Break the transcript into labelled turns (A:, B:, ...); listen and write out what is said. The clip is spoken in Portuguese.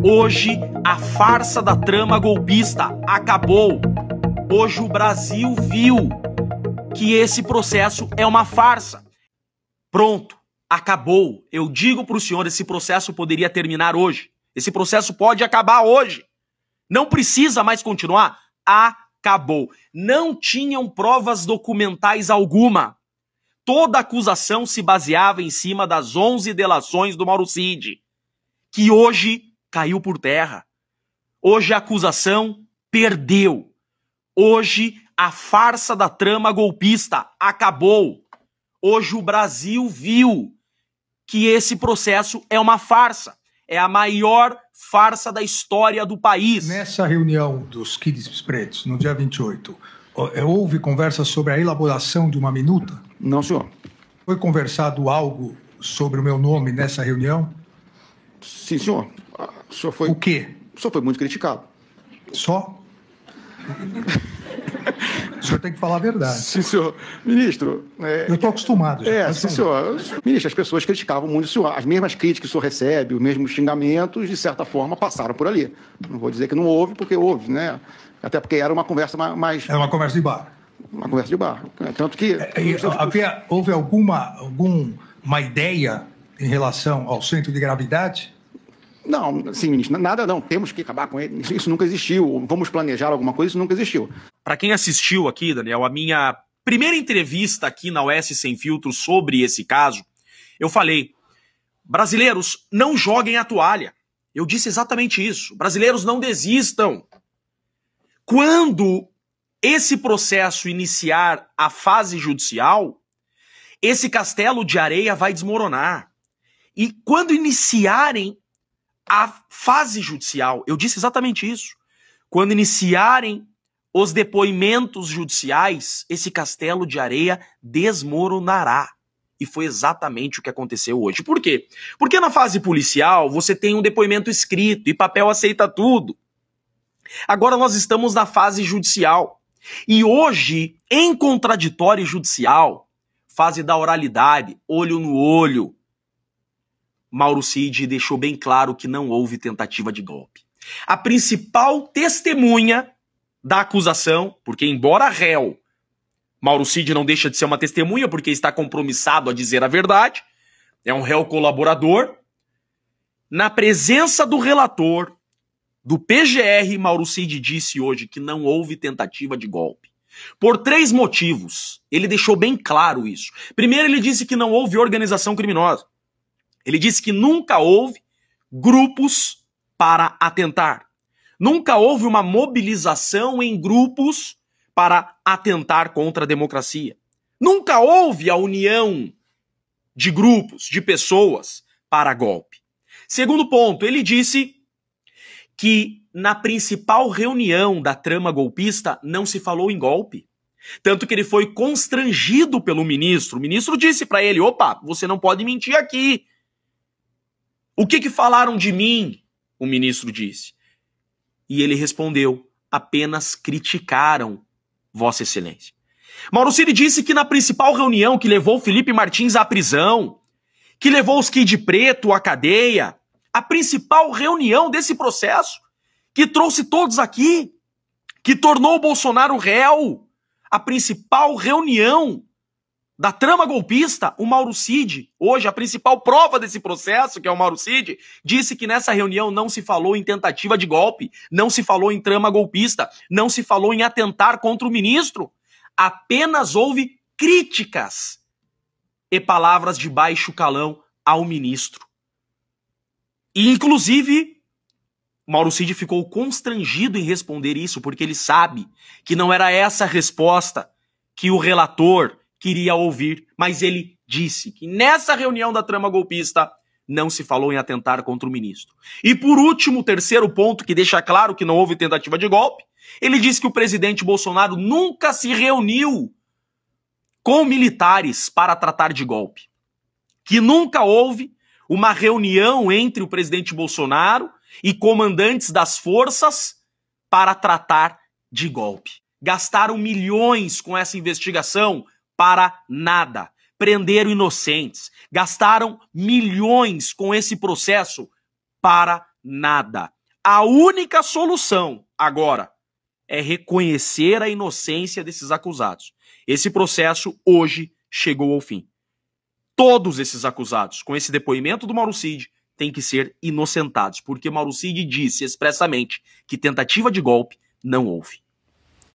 A: Hoje, a farsa da trama golpista acabou. Hoje o Brasil viu que esse processo é uma farsa. Pronto, acabou. Eu digo para o senhor, esse processo poderia terminar hoje. Esse processo pode acabar hoje. Não precisa mais continuar. Acabou. Não tinham provas documentais alguma. Toda acusação se baseava em cima das 11 delações do Mauro Cid, que hoje caiu por terra. Hoje a acusação perdeu. Hoje a farsa da trama golpista acabou. Hoje o Brasil viu que esse processo é uma farsa. É a maior farsa da história do país.
B: Nessa reunião dos Kids Pretos, no dia 28, houve conversa sobre a elaboração de uma minuta?
C: Não, senhor.
B: Foi conversado algo sobre o meu nome nessa reunião?
C: Sim, senhor. O senhor foi...
B: O quê?
C: O senhor foi muito criticado.
B: Só? O senhor tem que falar a verdade.
C: Sim, senhor. Ministro...
B: Eu estou acostumado.
C: Sim, senhor. Ministro, as pessoas criticavam muito o senhor. As mesmas críticas que o senhor recebe, os mesmos xingamentos, de certa forma, passaram por ali. Não vou dizer que não houve, porque houve, né? Até porque era uma conversa mais...
B: Era uma conversa de bar.
C: Uma conversa de bar. Tanto que...
B: Houve alguma ideia em relação ao centro de gravidade?
C: Não, sim, ministro, nada não. Temos que acabar com ele. Isso nunca existiu. Vamos planejar alguma coisa, isso nunca existiu.
A: Para quem assistiu aqui, Daniel, a minha primeira entrevista aqui na UES Sem Filtro sobre esse caso, eu falei, brasileiros, não joguem a toalha. Eu disse exatamente isso. Brasileiros, não desistam. Quando esse processo iniciar a fase judicial, esse castelo de areia vai desmoronar. E quando iniciarem a fase judicial, eu disse exatamente isso. Quando iniciarem os depoimentos judiciais, esse castelo de areia desmoronará. E foi exatamente o que aconteceu hoje. Por quê? Porque na fase policial você tem um depoimento escrito e papel aceita tudo. Agora nós estamos na fase judicial. E hoje, em contraditório judicial, fase da oralidade, olho no olho, Mauro Cid deixou bem claro que não houve tentativa de golpe. A principal testemunha da acusação, porque embora réu, Mauro Cid não deixa de ser uma testemunha porque está compromissado a dizer a verdade, é um réu colaborador, na presença do relator, do PGR, Mauro Cid disse hoje que não houve tentativa de golpe. Por 3 motivos. Ele deixou bem claro isso. Primeiro, ele disse que não houve organização criminosa. Ele disse que nunca houve grupos para atentar. Nunca houve uma mobilização em grupos para atentar contra a democracia. Nunca houve a união de grupos, de pessoas para golpe. Segundo ponto, ele disse que na principal reunião da trama golpista não se falou em golpe. Tanto que ele foi constrangido pelo ministro. O ministro disse para ele, opa, você não pode mentir aqui. O que falaram de mim? O ministro disse. E ele respondeu, apenas criticaram Vossa Excelência. Mauro Cid disse que na principal reunião que levou Felipe Martins à prisão, que levou os Kid Preto à cadeia, a principal reunião desse processo, que trouxe todos aqui, que tornou o Bolsonaro réu, a principal reunião da trama golpista, o Mauro Cid, hoje a principal prova desse processo, que é o Mauro Cid, disse que nessa reunião não se falou em tentativa de golpe, não se falou em trama golpista, não se falou em atentar contra o ministro. Apenas houve críticas e palavras de baixo calão ao ministro. E, inclusive, Mauro Cid ficou constrangido em responder isso, porque ele sabe que não era essa a resposta que o relator queria ouvir, mas ele disse que nessa reunião da trama golpista não se falou em atentar contra o ministro. E por último, o terceiro ponto que deixa claro que não houve tentativa de golpe, ele disse que o presidente Bolsonaro nunca se reuniu com militares para tratar de golpe. Que nunca houve uma reunião entre o presidente Bolsonaro e comandantes das forças para tratar de golpe. Gastaram milhões com essa investigação para nada. Prenderam inocentes. Gastaram milhões com esse processo para nada. A única solução agora é reconhecer a inocência desses acusados. Esse processo hoje chegou ao fim. Todos esses acusados, com esse depoimento do Mauro Cid, têm que ser inocentados, porque Mauro Cid disse expressamente que tentativa de golpe não houve.